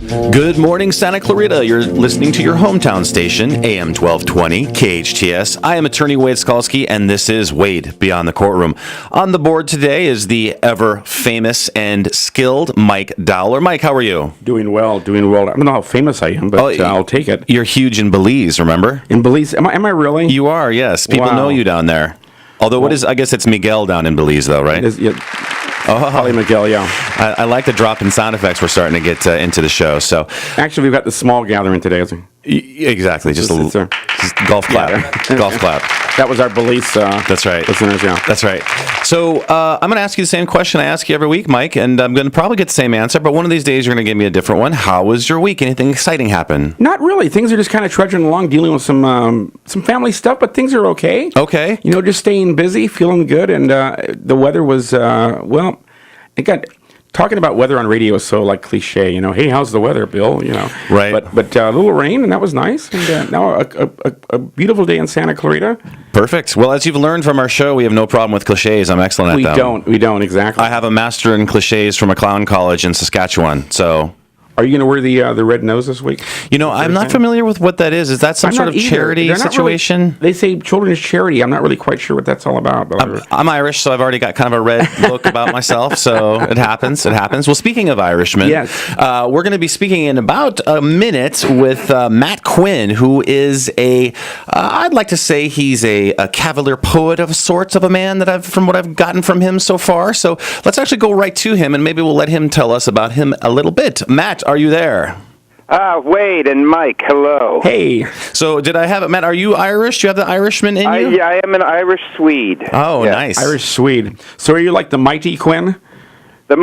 Good morning, Santa Clarita. You're listening to your hometown station, AM 1220, KHTS. I am attorney Wade Skalsky, and this is Wade, Beyond the Courtroom. On the board today is the ever-famous and skilled Mike Dowler. Mike, how are you? Doing well. I don't know how famous I am, but I'll take it. You're huge in Belize, remember? In Belize? Am I really? You are, yes. People know you down there. Although, I guess it's Miguel down in Belize, though, right? Holly Miguel, yeah. I like the drop in sound effects we're starting to get into the show. So actually, we've got the small gathering today. Exactly, just golf clap. Yeah. Golf clap. That was our Belize. That's right. Listeners, yeah. That's right. So I'm going to ask you the same question I ask you every week, Mike, and I'm going to probably get the same answer. But one of these days, you're going to give me a different one. How was your week? Anything exciting happen? Not really. Things are just kind of trudging along, dealing with some family stuff, but things are okay. Okay. Just staying busy, feeling good, and the weather was talking about weather on radio is so like cliche, hey, how's the weather, Bill? Right. But a little rain, and that was nice. And now a beautiful day in Santa Clarita. Perfect. Well, as you've learned from our show, we have no problem with cliches. I'm excellent at them. We don't, exactly. I have a master in cliches from a clown college in Saskatchewan, so... Are you going to wear the red nose this week? I'm not familiar with what that is. Is that some sort of charity situation? They say children's charity. I'm not really quite sure what that's all about. I'm Irish, so I've already got kind of a red look about myself, so it happens. Well, speaking of Irishmen, yes. We're going to be speaking in about a minute with Matt Quinn, who is I'd like to say he's a cavalier poet of sorts of a man from what I've gotten from him so far. So let's actually go right to him, and maybe we'll let him tell us about him a little bit. Matt, are you there? Wade and Mike, hello. Hey. So did I have it, Matt? Are you Irish? Do you have the Irishman in you? I am an Irish Swede. Oh, yes. Nice. Irish Swede. So are you like the Mighty Quinn? The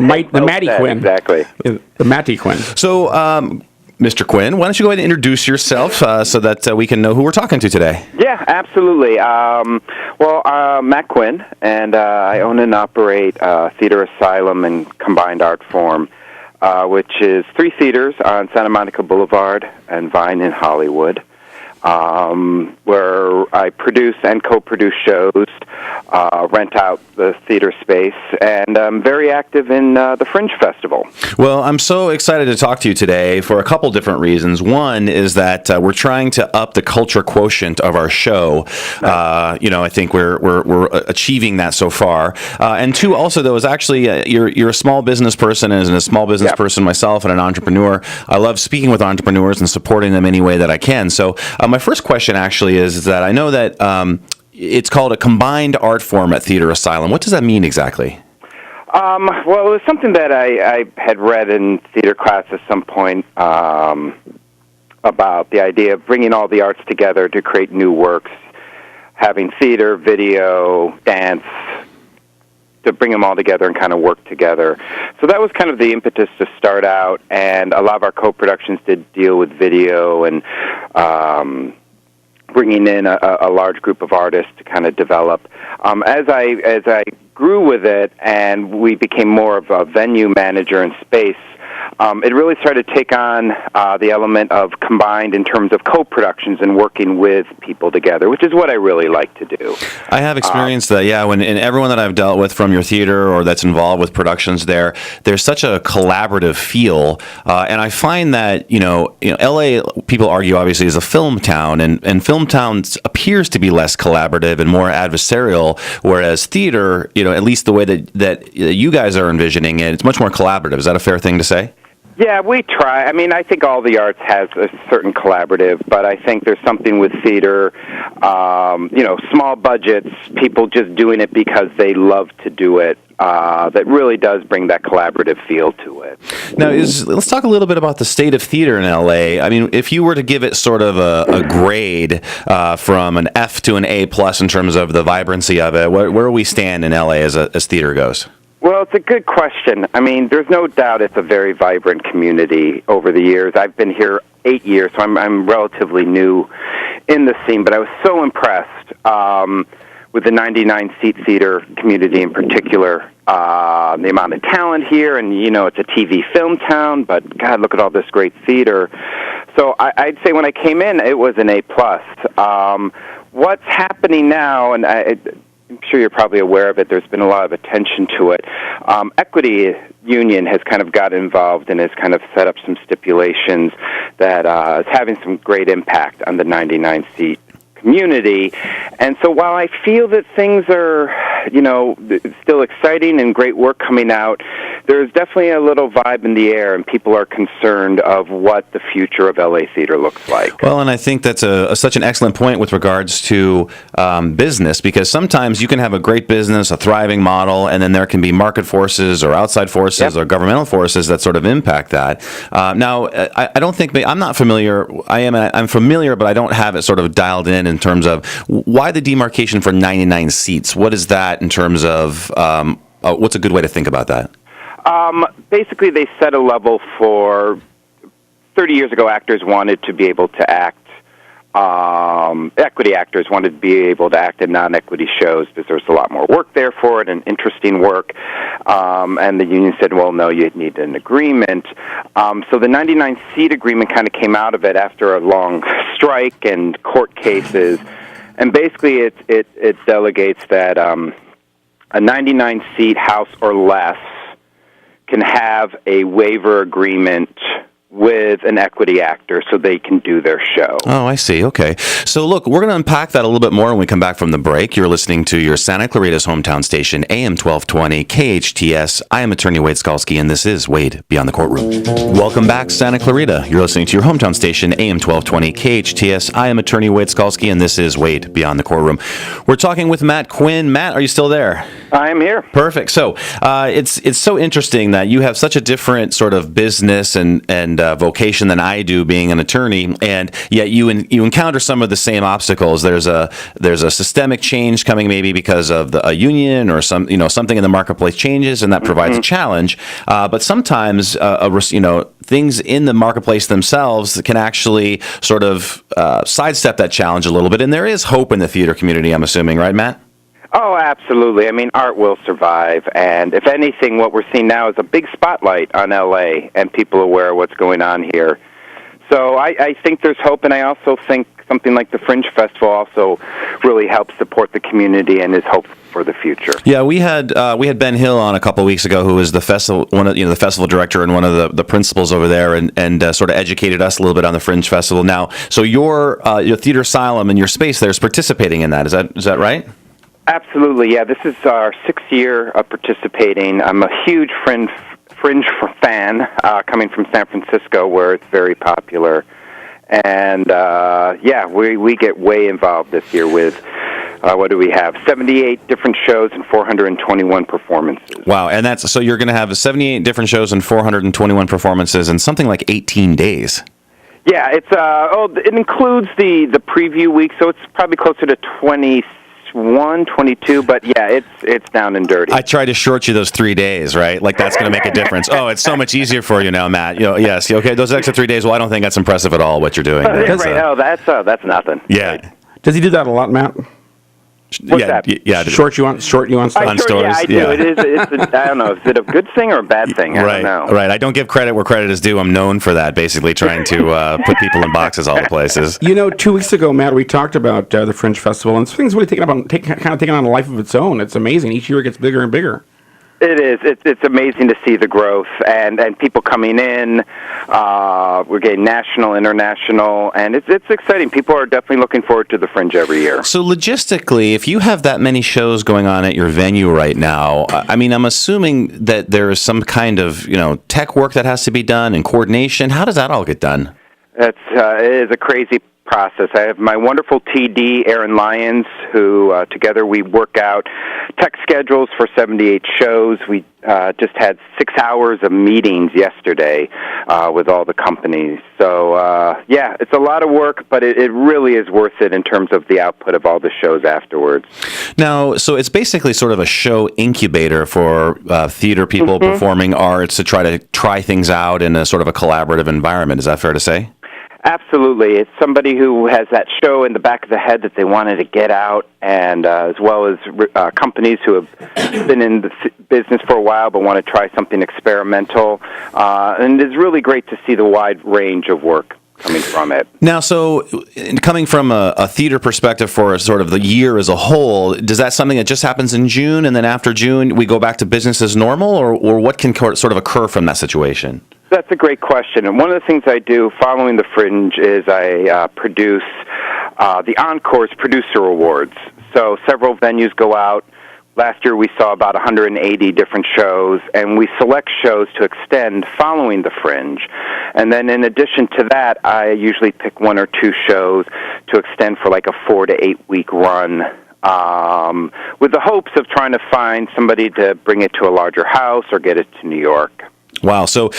Matty Quinn. Exactly. The Matty Quinn. So, Mr. Quinn, why don't you go ahead and introduce yourself so that we can know who we're talking to today? Yeah, absolutely. Matt Quinn, and I own and operate Theater Asylum and Combined Art Form, which is 3 theaters on Santa Monica Boulevard and Vine in Hollywood, where I produce and co-produce shows, rent out the theater space, and I'm very active in the Fringe Festival. Well, I'm so excited to talk to you today for a couple different reasons. One is that we're trying to up the culture quotient of our show. I think we're achieving that so far. And two, also, though, is actually you're a small business person, and as a small business person myself and an entrepreneur, I love speaking with entrepreneurs and supporting them any way that I can. So my first question actually is that I know that it's called a combined art form at Theater Asylum. What does that mean exactly? Well, it was something that I had read in theater class at some point about the idea of bringing all the arts together to create new works, having theater, video, dance, to bring them all together and kind of work together. So that was kind of the impetus to start out, and a lot of our co-productions did deal with video and bringing in a large group of artists to kind of develop. As I grew with it and we became more of a venue manager in space, it really started to take on the element of combined in terms of co-productions and working with people together, which is what I really like to do. I have experienced that, yeah. And everyone that I've dealt with from your theater or that's involved with productions there's such a collaborative feel. And I find that, L.A., people argue, obviously, is a film town, and film towns appears to be less collaborative and more adversarial, whereas theater, at least the way that you guys are envisioning it, it's much more collaborative. Is that a fair thing to say? Yeah, we try. I mean, I think all the arts has a certain collaborative, but I think there's something with theater, small budgets, people just doing it because they love to do it, that really does bring that collaborative feel to it. Now, let's talk a little bit about the state of theater in L.A. I mean, if you were to give it sort of a grade from an F to an A plus in terms of the vibrancy of it, where do we stand in L.A. as theater goes? Well, it's a good question. I mean, there's no doubt it's a very vibrant community over the years. I've been here 8 years, so I'm relatively new in the scene, but I was so impressed with the 99-seat theater community in particular, the amount of talent here, and, it's a TV film town, but, God, look at all this great theater. So I'd say when I came in, it was an A+. What's happening now, and I'm sure you're probably aware of it. There's been a lot of attention to it. Equity Union has kind of got involved and has kind of set up some stipulations that is having some great impact on the 99-seat community. And so while I feel that things are, still exciting and great work coming out, there's definitely a little vibe in the air, and people are concerned of what the future of LA theater looks like. Well, and I think that's such an excellent point with regards to business, because sometimes you can have a great business, a thriving model, and then there can be market forces or outside forces or governmental forces that sort of impact that. Now, I don't think I'm not familiar. I'm familiar, but I don't have it sort of dialed in terms of why the demarcation for 99 seats. What is that in terms of what's a good way to think about that? Basically, they set a level for 30 years ago. Actors wanted to be able to act. Equity actors wanted to be able to act in non-equity shows because there's a lot more work there for it and interesting work. And the union said, well, no, you need an agreement. So the 99-seat agreement kind of came out of it after a long strike and court cases. And basically it delegates that a 99-seat house or less can have a waiver agreement with an equity actor so they can do their show. Oh, I see. Okay. So look, we're going to unpack that a little bit more when we come back from the break. You're listening to your Santa Clarita's hometown station, AM 1220, KHTS. I am attorney Wade Skalsky, and this is Wade Beyond the Courtroom. Welcome back, Santa Clarita. You're listening to your hometown station, AM 1220, KHTS. I am attorney Wade Skalsky, and this is Wade Beyond the Courtroom. We're talking with Matt Quinn. Matt, are you still there? I am here. Perfect. So it's so interesting that you have such a different sort of business and vocation than I do, being an attorney, and yet you encounter some of the same obstacles. There's a systemic change coming, maybe because of a union or something in the marketplace changes, and that provides a challenge. But sometimes things in the marketplace themselves can actually sort of sidestep that challenge a little bit. And there is hope in the theater community, I'm assuming, right, Matt? Oh, absolutely. I mean, art will survive, and if anything, what we're seeing now is a big spotlight on L.A., and people are aware of what's going on here. So I think there's hope, and I also think something like the Fringe Festival also really helps support the community and is hope for the future. Yeah, we had Ben Hill on a couple of weeks ago, who was the festival the festival director and one of the principals over there, and sort of educated us a little bit on the Fringe Festival. Now, so your Theater Asylum and your space there is participating in that. Is that right? Absolutely, yeah. This is our 6th year of participating. I'm a huge Fringe fan, coming from San Francisco, where it's very popular. And, we get way involved this year with, what do we have, 78 different shows and 421 performances. Wow, and so you're going to have 78 different shows and 421 performances in something like 18 days. Yeah, it includes the preview week, so it's probably closer to 22, but yeah, it's down and dirty. I tried to short you those 3 days, right? Like that's going to make a difference. Oh, it's so much easier for you now, Matt. Yes, okay, those extra 3 days. Well, I don't think that's impressive at all what you're doing. That's nothing. Yeah. Does he do that a lot, Matt? What's that? Yeah. Short you on stuff. On stories. Yeah, I do. Yeah. I don't know. Is it a good thing or a bad thing? I don't know. Right. I don't give credit where credit is due. I'm known for that, basically trying to put people in boxes all the places. 2 weeks ago, Matt, we talked about the Fringe Festival, and this thing's really taking on a life of its own. It's amazing. Each year it gets bigger and bigger. It is. It's amazing to see the growth and people coming in. We're getting national, international, and it's exciting. People are definitely looking forward to the Fringe every year. So logistically, if you have that many shows going on at your venue right now, I mean, I'm assuming that there is some kind of tech work that has to be done and coordination. How does that all get done? It is a crazy process. I have my wonderful TD, Aaron Lyons, who together we work out tech schedules for 78 shows. We just had 6 hours of meetings yesterday with all the companies. So, it's a lot of work, but it really is worth it in terms of the output of all the shows afterwards. Now, so it's basically sort of a show incubator for theater people performing arts to try things out in a sort of a collaborative environment. Is that fair to say? Absolutely. It's somebody who has that show in the back of the head that they wanted to get out, and as well as companies who have been in the business for a while but want to try something experimental. And it's really great to see the wide range of work coming from it. Now, so coming from a theater perspective for sort of the year as a whole, does that something that just happens in June, and then after June we go back to business as normal, or what can sort of occur from that situation? That's a great question. And one of the things I do following the Fringe is I produce the Encore's Producer Awards. So several venues go out. Last year we saw about 180 different shows, and we select shows to extend following the Fringe. And then in addition to that, I usually pick one or two shows to extend for like a 4 to 8 week run, with the hopes of trying to find somebody to bring it to a larger house or get it to New York. Wow. So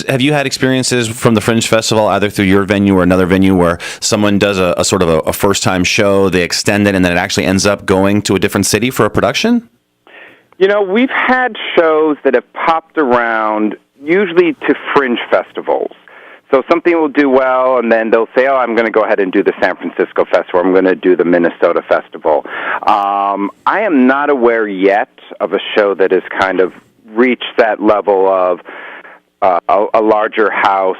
have you had experiences from the Fringe Festival, either through your venue or another venue, where someone does a sort of a first-time show, they extend it, and then it actually ends up going to a different city for a production? You know, we've had shows that have popped around, usually to Fringe festivals. So something will do well, and then they'll say, I'm going to go ahead and do the San Francisco Festival. I'm going to do the Minnesota Festival. I am not aware yet of a show that has kind of reach that level of a larger house,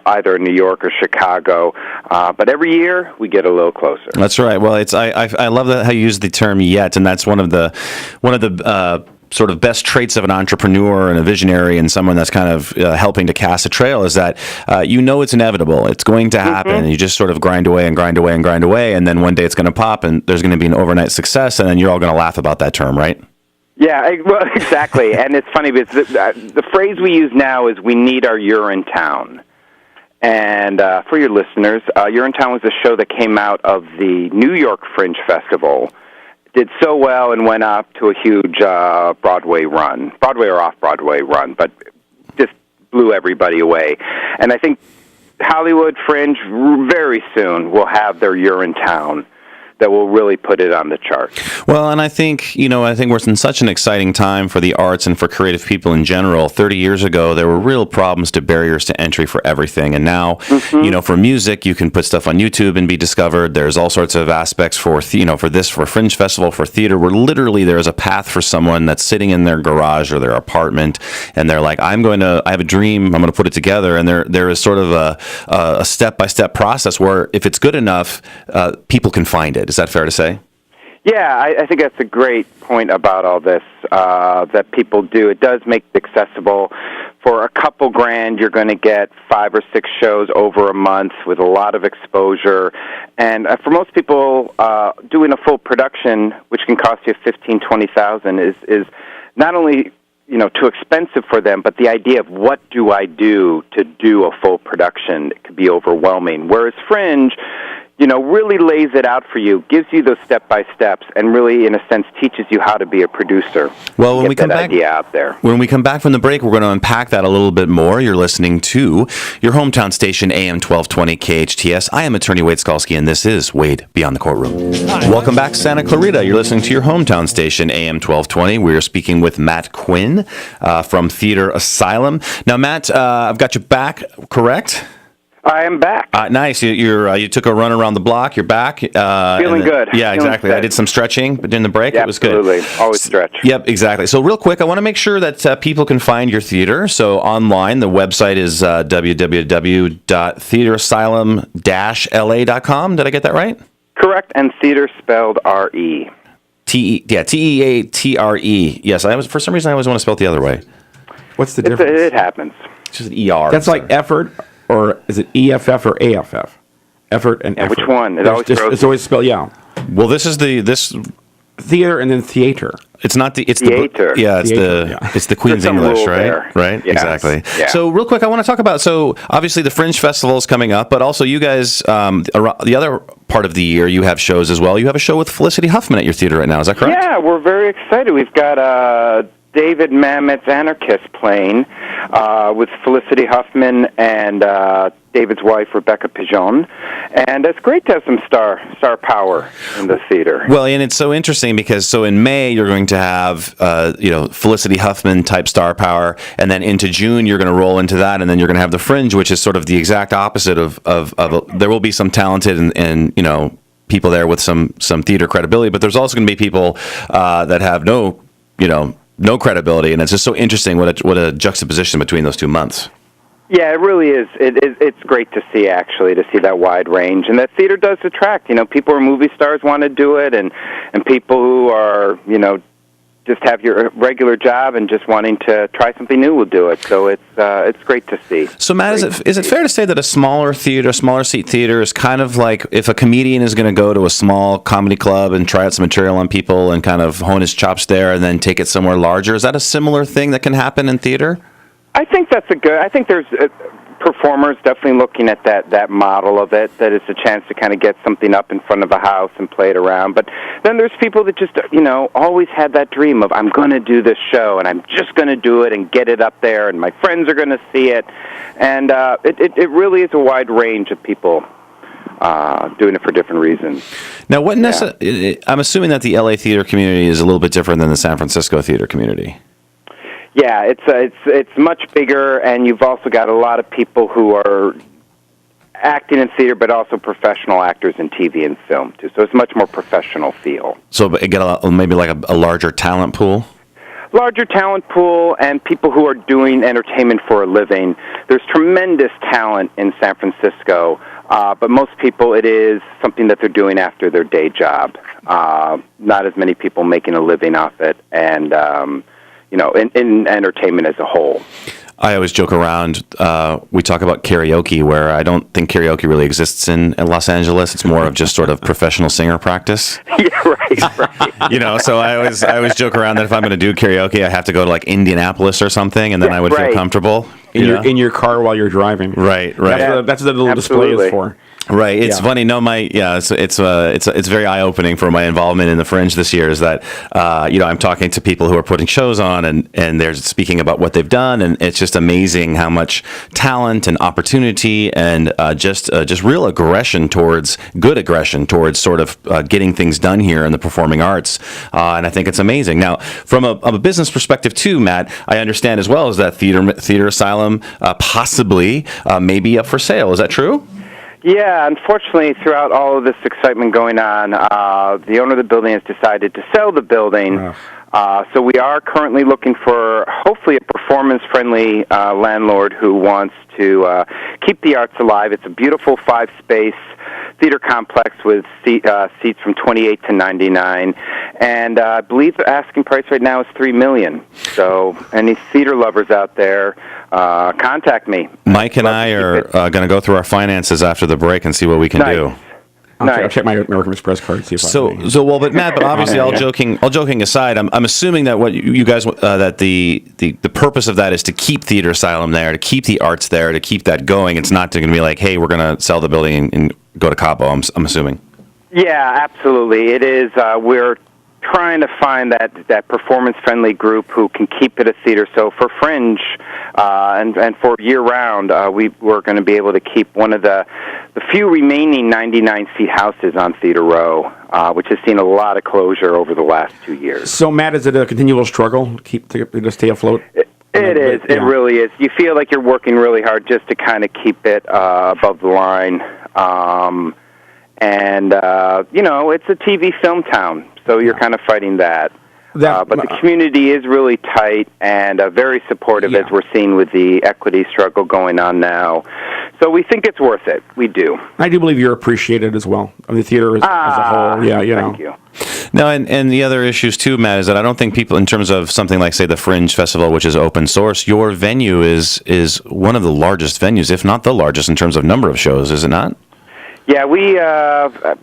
either in New York or Chicago. But every year we get a little closer. That's right. Well, I love how you use the term "yet," and that's one of the sort of best traits of an entrepreneur and a visionary and someone that's kind of helping to cast a trail, is that it's inevitable. It's going to happen. And you just sort of grind away and grind away and grind away, and then one day it's going to pop, and there's going to be an overnight success, and then you're all going to laugh about that term, right? Yeah, well, exactly. And it's funny because the phrase we use now is "we need our Urinetown." And for your listeners, Urinetown was a show that came out of the New York Fringe Festival. Did so well and went up to a huge Broadway or off-Broadway run, but just blew everybody away. And I think Hollywood Fringe very soon will have their Urinetown that will really put it on the chart. Well, and I think we're in such an exciting time for the arts and for creative people in general. 30 years ago, there were real problems to barriers to entry for everything. And now, for music, you can put stuff on YouTube and be discovered. There's all sorts of aspects for Fringe Festival, for theater, where literally there is a path for someone that's sitting in their garage or their apartment, and they're like, I have a dream, I'm going to put it together. And there is sort of a step-by-step process where if it's good enough, people can find it. Is that fair to say? Yeah, I think that's a great point about all this that people do. It does make it accessible. For a couple grand, you're going to get 5 or 6 shows over a month with a lot of exposure. And for most people, doing a full production, which can cost you $15,000-$20,000, is not only too expensive for them, but the idea of what do I do to do a full production, it could be overwhelming. Whereas Fringe, really lays it out for you, gives you those step-by-steps, and really, in a sense, teaches you how to be a producer. Well, when we come back, idea out there. When we come back from the break, we're going to unpack that a little bit more. You're listening to your hometown station, AM 1220 KHTS. I am attorney Wade Skalsky, and this is Wade Beyond the Courtroom. Hi. Welcome back, Santa Clarita. You're listening to your hometown station, AM 1220. We're speaking with Matt Quinn from Theater Asylum. Now, Matt, I've got you back, correct? I am back. Nice. You took a run around the block. You're back. Feeling good. Yeah, Feeling exactly. good. I did some stretching during the break. Yeah, it was good. Absolutely. Always stretch. Yep, exactly. So real quick, I want to make sure that people can find your theater. So online, the website is www.theaterasylum-la.com. Did I get that right? Correct. And theater spelled R-E. T-E-A-T-R-E. Yes, for some reason I always want to spell it the other way. What's the difference? It happens. It's just an E-R. That's like effort. Or is it EFF or AFF? Effort and effort. Which one? It's always spelled, yeah. Well, this is this theater and then theater. It's not the theater. It's the Queen's English, right? There. Right? Yes. Exactly. Yeah. So real quick, I want to talk about, obviously the Fringe Festival is coming up, but also you guys, the other part of the year, you have shows as well. You have a show with Felicity Huffman at your theater right now, is that correct? Yeah, we're very excited. We've got David Mamet's Anarchist playing with Felicity Huffman and David's wife, Rebecca Pigeon. And it's great to have some star power in the theater. Well, and it's so interesting because in May you're going to have Felicity Huffman type star power, and then into June you're going to roll into that, and then you're going to have the Fringe, which is sort of the exact opposite of there will be some talented and people there with some theater credibility, but there's also going to be people that have no credibility, and it's just so interesting what a juxtaposition between those 2 months. Yeah, it really is. It's great to see, actually, to see that wide range. And that theater does attract, people who are movie stars want to do it, and people who are, just have your regular job and just wanting to try something new will do it. So it's great to see. So, Matt, is it fair to say that a smaller seat theater is kind of like if a comedian is going to go to a small comedy club and try out some material on people and kind of hone his chops there and then take it somewhere larger? Is that a similar thing that can happen in theater? I think I think there's performers definitely looking at that model of it, that it's a chance to kind of get something up in front of a house and play it around. But then there's people that just, always had that dream of, I'm going to do this show, and I'm just going to do it and get it up there, and my friends are going to see it. And it really is a wide range of people doing it for different reasons. Now, I'm assuming that the LA theater community is a little bit different than the San Francisco theater community. Yeah, it's much bigger, and you've also got a lot of people who are acting in theater, but also professional actors in TV and film too. So it's much more professional feel. So it got maybe like a larger talent pool. Larger talent pool, and people who are doing entertainment for a living. There's tremendous talent in San Francisco, but most people, it is something that they're doing after their day job. Not as many people making a living off it, and in entertainment as a whole. I always joke around. We talk about karaoke, where I don't think karaoke really exists in Los Angeles. It's more of just sort of professional singer practice. Yeah, right. So I always joke around that if I'm going to do karaoke, I have to go to like Indianapolis or something, and then I would feel comfortable in your car while you're driving. Right. That's what the little display is for. Right. It's funny. No, it's very eye-opening for my involvement in the Fringe this year is that, I'm talking to people who are putting shows on and they're speaking about what they've done. And it's just amazing how much talent and opportunity and just real good aggression towards sort of getting things done here in the performing arts. And I think it's amazing. Now, from a business perspective too, Matt, I understand as well is that Theater Asylum possibly may be up for sale. Is that true? Yeah, unfortunately, throughout all of this excitement going on, the owner of the building has decided to sell the building. So we are currently looking for, hopefully, a performance-friendly landlord who wants to keep the arts alive. It's a beautiful 5-space theater complex with seats from 28 to 99. And I believe the asking price right now is $3 million. So any theater lovers out there, contact me. Mike and I are going to go through our finances after the break and see what we can do. I'll check my American Express card. See if but Matt, but obviously, all joking aside, I'm assuming that what you guys that the purpose of that is to keep Theater Asylum there, to keep the arts there, to keep that going. It's not going to be like, hey, we're going to sell the building and go to Cabo. I'm assuming. Yeah, absolutely. It is. We're trying to find that performance-friendly group who can keep it a theater. So for Fringe and for year-round, we're going to be able to keep one of the few remaining 99-seat houses on Theater Row, which has seen a lot of closure over the last 2 years. So, Matt, is it a continual struggle to stay afloat? It is. Yeah. It really is. You feel like you're working really hard just to kind of keep it above the line. It's a TV film town, so you're kind of fighting that. But the community is really tight and very supportive, as we're seeing with the equity struggle going on now. So we think it's worth it. We do. I do believe you're appreciated as well. I mean, the theater as a whole. Yeah, Thank you. No, and the other issues too, Matt, is that I don't think people, in terms of something like, say, the Fringe Festival, which is open source, your venue is one of the largest venues, if not the largest, in terms of number of shows, is it not? Yeah,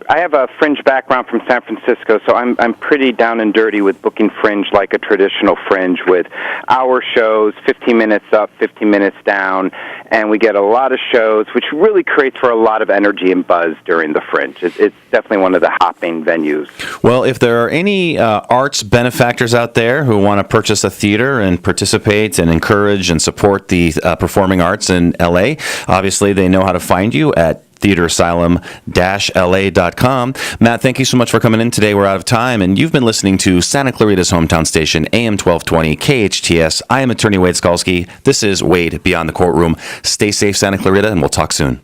I have a Fringe background from San Francisco, so I'm pretty down and dirty with booking Fringe like a traditional Fringe with hour shows, 15 minutes up, 15 minutes down, and we get a lot of shows, which really creates for a lot of energy and buzz during the Fringe. It's definitely one of the hopping venues. Well, if there are any arts benefactors out there who want to purchase a theater and participate and encourage and support the performing arts in LA, obviously they know how to find you at theaterasylum-la.com. Matt, thank you so much for coming in today. We're out of time, and you've been listening to Santa Clarita's hometown station, AM 1220 KHTS. I am attorney Wade Skalsky. This is Wade Beyond the Courtroom. Stay safe, Santa Clarita, and we'll talk soon.